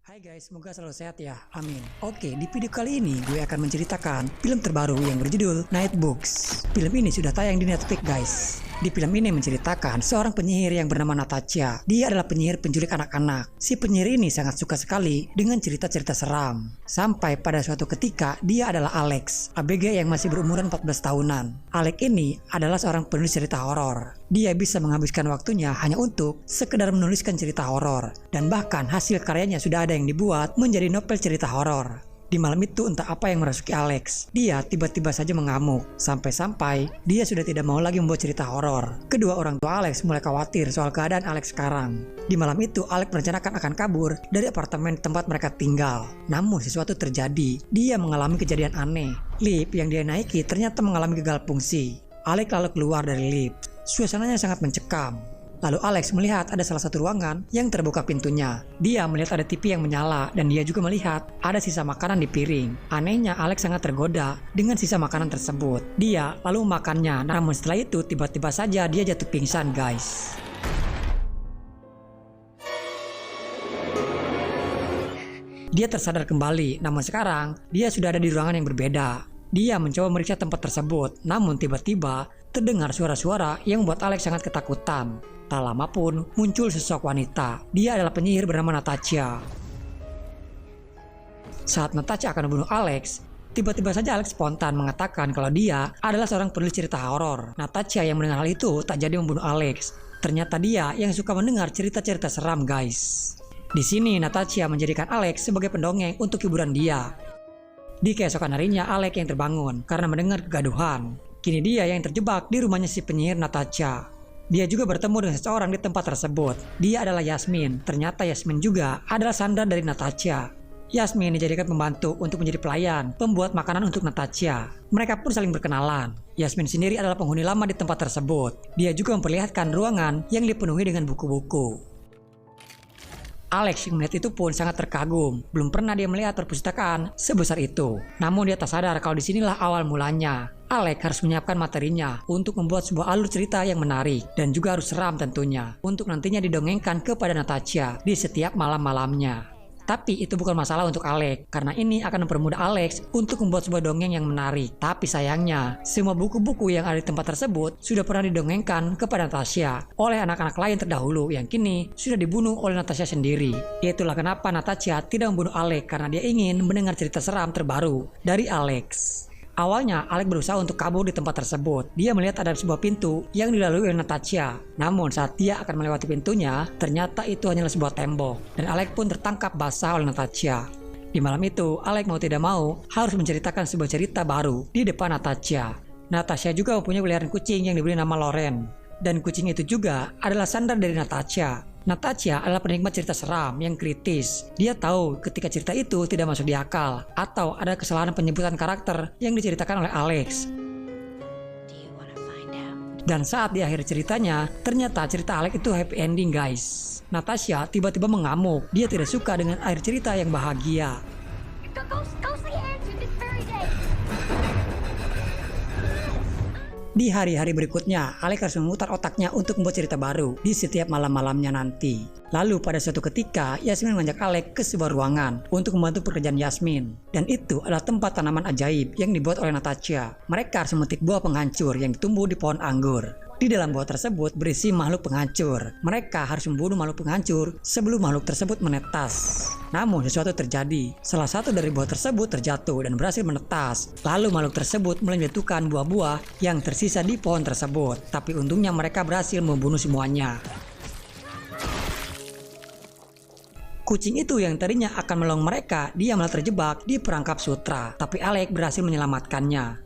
Hai guys, semoga selalu sehat ya, amin. Oke, di video kali ini gue akan menceritakan film terbaru yang berjudul Nightbooks. Film ini sudah tayang di Netflix guys. Di film ini menceritakan seorang penyihir yang bernama Natasha. Dia adalah penyihir penculik anak-anak. Si penyihir ini sangat suka sekali dengan cerita-cerita seram. Sampai pada suatu ketika dia adalah Alex, ABG yang masih berumuran 14 tahunan. Alex ini adalah seorang penulis cerita horor. Dia bisa menghabiskan waktunya hanya untuk sekedar menuliskan cerita horor. Dan bahkan hasil karyanya sudah ada yang dibuat menjadi novel cerita horor. Di malam itu entah apa yang merasuki Alex. Dia tiba-tiba saja mengamuk. Sampai-sampai dia sudah tidak mau lagi membuat cerita horor. Kedua orang tua Alex mulai khawatir soal keadaan Alex sekarang. Di malam itu Alex merencanakan akan kabur dari apartemen tempat mereka tinggal. Namun sesuatu terjadi. Dia mengalami kejadian aneh. Lift yang dia naiki ternyata mengalami gagal fungsi. Alex lalu keluar dari lift. Suasananya sangat mencekam. Lalu Alex melihat ada salah satu ruangan yang terbuka pintunya. Dia melihat ada TV yang menyala dan dia juga melihat ada sisa makanan di piring. Anehnya Alex sangat tergoda dengan sisa makanan tersebut. Dia lalu memakannya, namun setelah itu tiba-tiba saja dia jatuh pingsan guys. Dia tersadar kembali, namun sekarang dia sudah ada di ruangan yang berbeda. Dia mencoba meriksa tempat tersebut, namun tiba-tiba terdengar suara-suara yang membuat Alex sangat ketakutan. Tak lama pun muncul sosok wanita. Dia adalah penyihir bernama Natasha. Saat Natasha akan membunuh Alex, tiba-tiba saja Alex spontan mengatakan kalau dia adalah seorang penulis cerita horor. Natasha yang mendengar hal itu tak jadi membunuh Alex. Ternyata dia yang suka mendengar cerita-cerita seram guys. Di sini Natasha menjadikan Alex sebagai pendongeng untuk hiburan dia. Di keesokan harinya Alex yang terbangun karena mendengar kegaduhan. Kini dia yang terjebak di rumahnya si penyihir Natasha. Dia juga bertemu dengan seseorang di tempat tersebut. Dia adalah Yasmin. Ternyata Yasmin juga adalah Sandra dari Natasha. Yasmin dijadikan pembantu untuk menjadi pelayan, pembuat makanan untuk Natasha. Mereka pun saling berkenalan. Yasmin sendiri adalah penghuni lama di tempat tersebut. Dia juga memperlihatkan ruangan yang dipenuhi dengan buku-buku. Alex yang melihat itu pun sangat terkagum. Belum pernah dia melihat perpustakaan sebesar itu. Namun dia tak sadar kalau disinilah awal mulanya. Alex harus menyiapkan materinya untuk membuat sebuah alur cerita yang menarik dan juga harus seram tentunya untuk nantinya didongengkan kepada Natasha di setiap malam-malamnya. Tapi itu bukan masalah untuk Alex, karena ini akan mempermudah Alex untuk membuat sebuah dongeng yang menarik. Tapi sayangnya, semua buku-buku yang ada di tempat tersebut sudah pernah didongengkan kepada Natasha oleh anak-anak lain terdahulu yang kini sudah dibunuh oleh Natasha sendiri. Itulah kenapa Natasha tidak membunuh Alex, karena dia ingin mendengar cerita seram terbaru dari Alex. Awalnya, Alex berusaha untuk kabur di tempat tersebut. Dia melihat ada sebuah pintu yang dilalui oleh Natasha. Namun saat dia akan melewati pintunya, ternyata itu hanyalah sebuah tembok. Dan Alex pun tertangkap basah oleh Natasha. Di malam itu, Alex mau tidak mau harus menceritakan sebuah cerita baru di depan Natasha. Natasha juga mempunyai peliharaan kucing yang diberi nama Loren. Dan kucing itu juga adalah Sandra dari Natasha. Natasha adalah penikmat cerita seram yang kritis. Dia tahu ketika cerita itu tidak masuk di akal atau ada kesalahan penyebutan karakter yang diceritakan oleh Alex. Dan saat di akhir ceritanya, ternyata cerita Alex itu happy ending guys. Natasha tiba-tiba mengamuk. Dia tidak suka dengan akhir cerita yang bahagia. Di hari-hari berikutnya, Alex harus memutar otaknya untuk membuat cerita baru di setiap malam-malamnya nanti. Lalu pada suatu ketika, Yasmin mengajak Alex ke sebuah ruangan untuk membantu pekerjaan Yasmin. Dan itu adalah tempat tanaman ajaib yang dibuat oleh Natasha. Mereka harus memetik buah penghancur yang tumbuh di pohon anggur. Di dalam buah tersebut berisi makhluk penghancur. Mereka harus membunuh makhluk penghancur sebelum makhluk tersebut menetas. Namun sesuatu terjadi. Salah satu dari buah tersebut terjatuh dan berhasil menetas. Lalu makhluk tersebut mulai menjatuhkan buah-buah yang tersisa di pohon tersebut. Tapi untungnya mereka berhasil membunuh semuanya. Kucing itu yang tadinya akan menolong mereka, dia malah terjebak di perangkap sutra. Tapi Alex berhasil menyelamatkannya.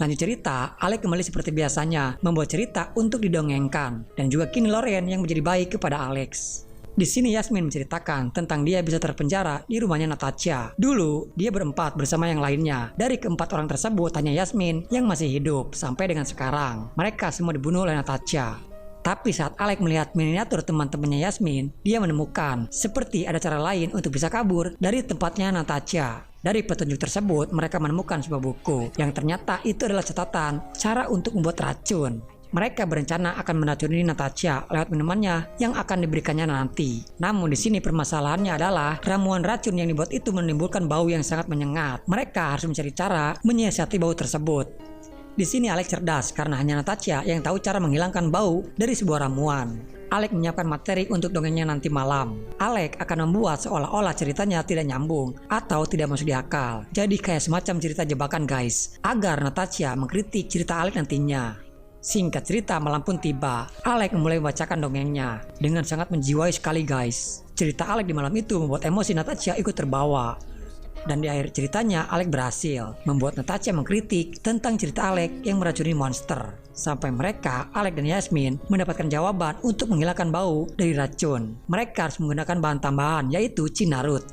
Lanjut cerita, Alex kembali seperti biasanya, membuat cerita untuk didongengkan. Dan juga kini Loren yang menjadi baik kepada Alex. Di sini Yasmin menceritakan tentang dia bisa terpenjara di rumahnya Natasha. Dulu, dia berempat bersama yang lainnya. Dari keempat orang tersebut, hanya Yasmin yang masih hidup sampai dengan sekarang. Mereka semua dibunuh oleh Natasha. Tapi saat Alex melihat miniatur teman-temannya Yasmin, dia menemukan seperti ada cara lain untuk bisa kabur dari tempatnya Natasha. Dari petunjuk tersebut, mereka menemukan sebuah buku yang ternyata itu adalah catatan cara untuk membuat racun. Mereka berencana akan meracuni Natasha lewat minumannya yang akan diberikannya nanti. Namun di sini permasalahannya adalah ramuan racun yang dibuat itu menimbulkan bau yang sangat menyengat. Mereka harus mencari cara menyiasati bau tersebut. Di sini Alex cerdas karena hanya Natasha yang tahu cara menghilangkan bau dari sebuah ramuan. Alex menyiapkan materi untuk dongengnya nanti malam. Alex akan membuat seolah-olah ceritanya tidak nyambung atau tidak masuk di akal. Jadi kayak semacam cerita jebakan guys, agar Natasha mengkritik cerita Alex nantinya. Singkat cerita, malam pun tiba. Alex mulai membacakan dongengnya dengan sangat menjiwai sekali guys. Cerita Alex di malam itu membuat emosi Natasha ikut terbawa. Dan di akhir ceritanya, Alex berhasil membuat Natasha mengkritik tentang cerita Alex yang meracuni monster. Sampai mereka, Alex dan Yasmin, mendapatkan jawaban untuk menghilangkan bau dari racun. Mereka harus menggunakan bahan tambahan, yaitu cinarut.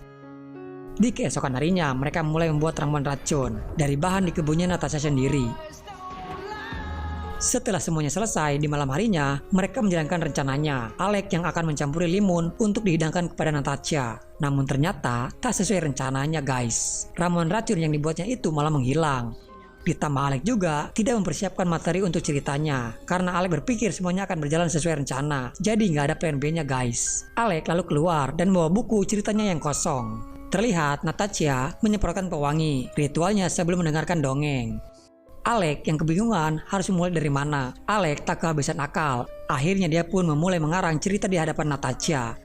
Di keesokan harinya, mereka mulai membuat ramuan racun dari bahan di kebunnya Natasha sendiri. Setelah semuanya selesai, di malam harinya, mereka menjalankan rencananya. Alex yang akan mencampuri limun untuk dihidangkan kepada Natasha. Namun ternyata tak sesuai rencananya guys. Ramuan racun yang dibuatnya itu malah menghilang. Ditambah Alex juga tidak mempersiapkan materi untuk ceritanya. Karena Alex berpikir semuanya akan berjalan sesuai rencana. Jadi nggak ada plan B-nya guys. Alex lalu keluar dan membawa buku ceritanya yang kosong. Terlihat Natasha menyemprotkan pewangi, ritualnya sebelum mendengarkan dongeng. Alex yang kebingungan harus mulai dari mana. Alex tak kehabisan akal. Akhirnya dia pun memulai mengarang cerita di hadapan Natasha.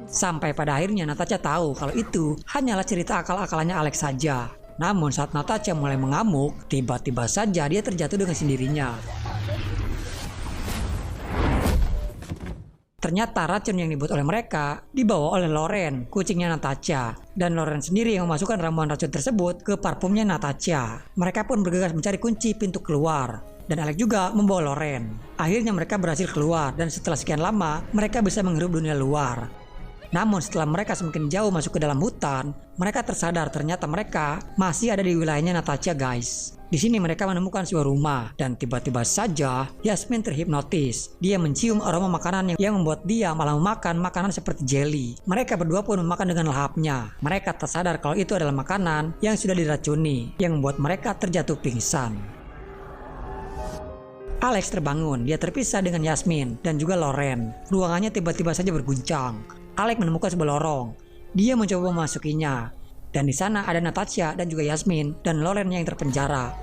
Sampai pada akhirnya Natasha tahu kalau itu hanyalah cerita akal-akalannya Alex saja. Namun saat Natasha mulai mengamuk, tiba-tiba saja dia terjatuh dengan sendirinya. Ternyata racun yang dibuat oleh mereka dibawa oleh Loren, kucingnya Natasha. Dan Loren sendiri yang memasukkan ramuan racun tersebut ke parfumnya Natasha. Mereka pun bergegas mencari kunci pintu keluar. Dan Alex juga membawa Loren. Akhirnya mereka berhasil keluar dan setelah sekian lama mereka bisa menghirup dunia luar. Namun setelah mereka semakin jauh masuk ke dalam hutan, mereka tersadar ternyata mereka masih ada di wilayahnya Natasha guys. Di sini mereka menemukan sebuah rumah dan tiba-tiba saja Yasmin terhipnotis. Dia mencium aroma makanan yang membuat dia malah memakan makanan seperti jelly. Mereka berdua pun memakan dengan lahapnya. Mereka tersadar kalau itu adalah makanan yang sudah diracuni yang membuat mereka terjatuh pingsan. Alex terbangun, dia terpisah dengan Yasmin dan juga Loren. Ruangannya tiba-tiba saja berguncang. Alex menemukan sebuah lorong. Dia mencoba memasukinya. Dan di sana ada Natasha dan juga Yasmin dan Loren yang terpenjara.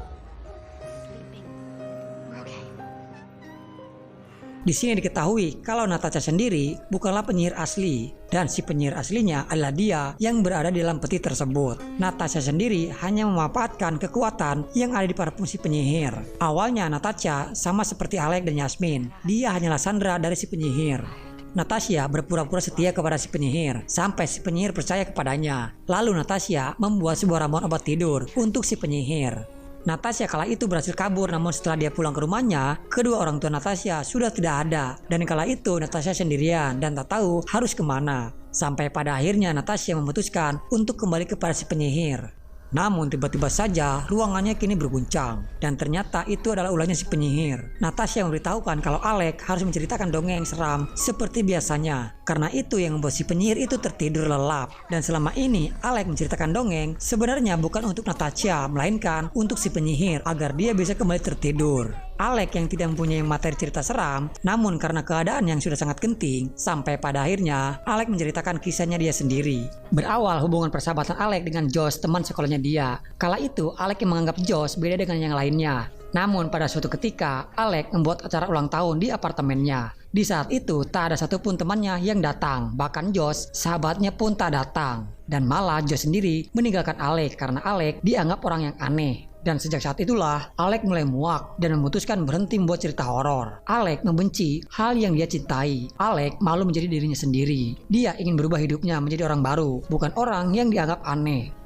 Di sini diketahui kalau Natasha sendiri bukanlah penyihir asli dan si penyihir aslinya adalah dia yang berada di dalam peti tersebut. Natasha sendiri hanya memanfaatkan kekuatan yang ada di parfum si penyihir. Awalnya Natasha sama seperti Alex dan Yasmin, dia hanyalah Sandra dari si penyihir. Natasha berpura-pura setia kepada si penyihir sampai si penyihir percaya kepadanya. Lalu Natasha membuat sebuah ramuan obat tidur untuk si penyihir. Natasha kala itu berhasil kabur, namun setelah dia pulang ke rumahnya, kedua orang tua Natasha sudah tidak ada. Dan kala itu Natasha sendirian dan tak tahu harus kemana. Sampai pada akhirnya Natasha memutuskan untuk kembali kepada si penyihir. Namun tiba-tiba saja ruangannya kini berguncang dan ternyata itu adalah ulahnya si penyihir. Natasha memberitahukan kalau Alex harus menceritakan dongeng seram seperti biasanya. Karena itu yang membuat si penyihir itu tertidur lelap. Dan selama ini Alex menceritakan dongeng sebenarnya bukan untuk Natasha melainkan untuk si penyihir agar dia bisa kembali tertidur. Alex yang tidak mempunyai materi cerita seram, namun karena keadaan yang sudah sangat genting, sampai pada akhirnya Alex menceritakan kisahnya dia sendiri. Berawal hubungan persahabatan Alex dengan Josh, teman sekolahnya dia. Kala itu Alex yang menganggap Josh beda dengan yang lainnya. Namun pada suatu ketika Alex membuat acara ulang tahun di apartemennya. Di saat itu tak ada satupun temannya yang datang, bahkan Josh sahabatnya pun tak datang. Dan malah Josh sendiri meninggalkan Alex karena Alex dianggap orang yang aneh. Dan sejak saat itulah Alex mulai muak dan memutuskan berhenti membuat cerita horor. Alex membenci hal yang dia cintai. Alex malu menjadi dirinya sendiri. Dia ingin berubah hidupnya menjadi orang baru, bukan orang yang dianggap aneh.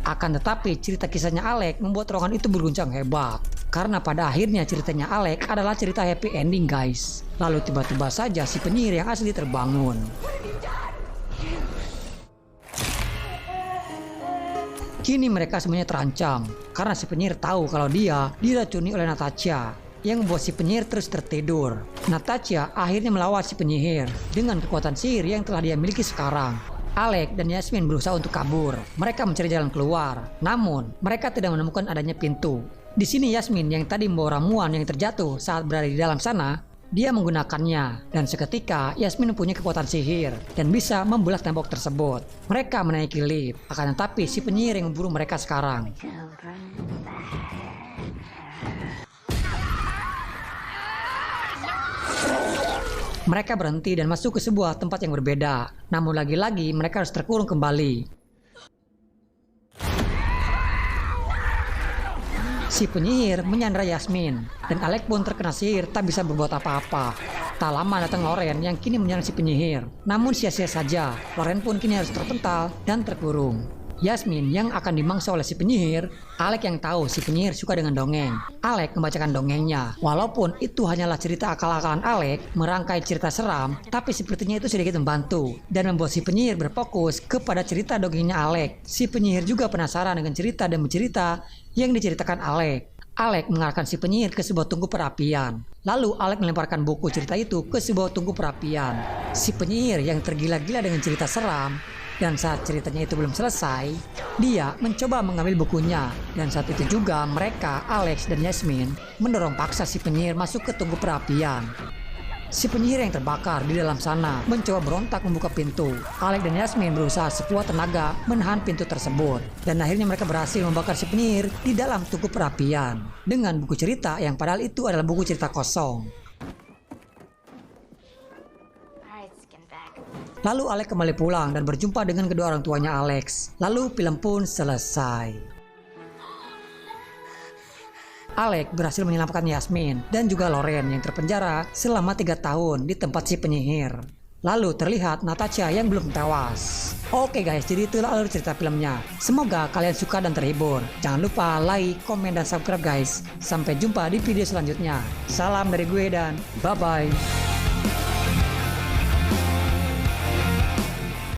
Akan tetapi cerita kisahnya Alex membuat ruangan itu berguncang hebat. Karena pada akhirnya ceritanya Alex adalah cerita happy ending guys. Lalu tiba-tiba saja si penyihir yang asli terbangun. Kini mereka semuanya terancam karena si penyihir tahu kalau dia diracuni oleh Natasha yang membuat si penyihir terus tertidur. Natasha akhirnya melawan si penyihir dengan kekuatan sihir yang telah dia miliki sekarang. Alex dan Yasmin berusaha untuk kabur. Mereka mencari jalan keluar, namun mereka tidak menemukan adanya pintu. Di sini Yasmin yang tadi membawa ramuan yang terjatuh saat berada di dalam sana, dia menggunakannya dan seketika Yasmin mempunyai kekuatan sihir dan bisa membelah tembok tersebut. Mereka menaiki lift, akan tetapi si penyihir yang memburu mereka sekarang. Mereka berhenti dan masuk ke sebuah tempat yang berbeda. Namun lagi-lagi mereka harus terkurung kembali. Si penyihir menyandra Yasmin dan Alex pun terkena sihir tak bisa berbuat apa-apa. Tak lama datang Loren yang kini menyerang si penyihir. Namun sia-sia saja, Loren pun kini harus terpental dan terkurung. Yasmin yang akan dimangsa oleh si penyihir, Alex yang tahu si penyihir suka dengan dongeng. Alex membacakan dongengnya. Walaupun itu hanyalah cerita akal-akalan Alex merangkai cerita seram, tapi sepertinya itu sedikit membantu dan membuat si penyihir berfokus kepada cerita dongengnya Alex. Si penyihir juga penasaran dengan cerita dan bercerita yang diceritakan Alex. Alex mengarahkan si penyihir ke sebuah tungku perapian. Lalu Alex melemparkan buku cerita itu ke sebuah tungku perapian. Si penyihir yang tergila-gila dengan cerita seram, dan saat ceritanya itu belum selesai, dia mencoba mengambil bukunya. Dan saat itu juga mereka, Alex dan Yasmin, mendorong paksa si penyihir masuk ke tungku perapian. Si penyihir yang terbakar di dalam sana mencoba berontak membuka pintu. Alex dan Yasmin berusaha sekuat tenaga menahan pintu tersebut. Dan akhirnya mereka berhasil membakar si penyihir di dalam tungku perapian. Dengan buku cerita yang padahal itu adalah buku cerita kosong. Lalu Alex kembali pulang dan berjumpa dengan kedua orang tuanya Alex. Lalu film pun selesai. Alex berhasil menyelamatkan Yasmin dan juga Loren yang terpenjara selama 3 tahun di tempat si penyihir. Lalu terlihat Natasha yang belum tewas. Oke guys, jadi itulah alur cerita filmnya. Semoga kalian suka dan terhibur. Jangan lupa like, komen, dan subscribe guys. Sampai jumpa di video selanjutnya. Salam dari gue dan bye-bye.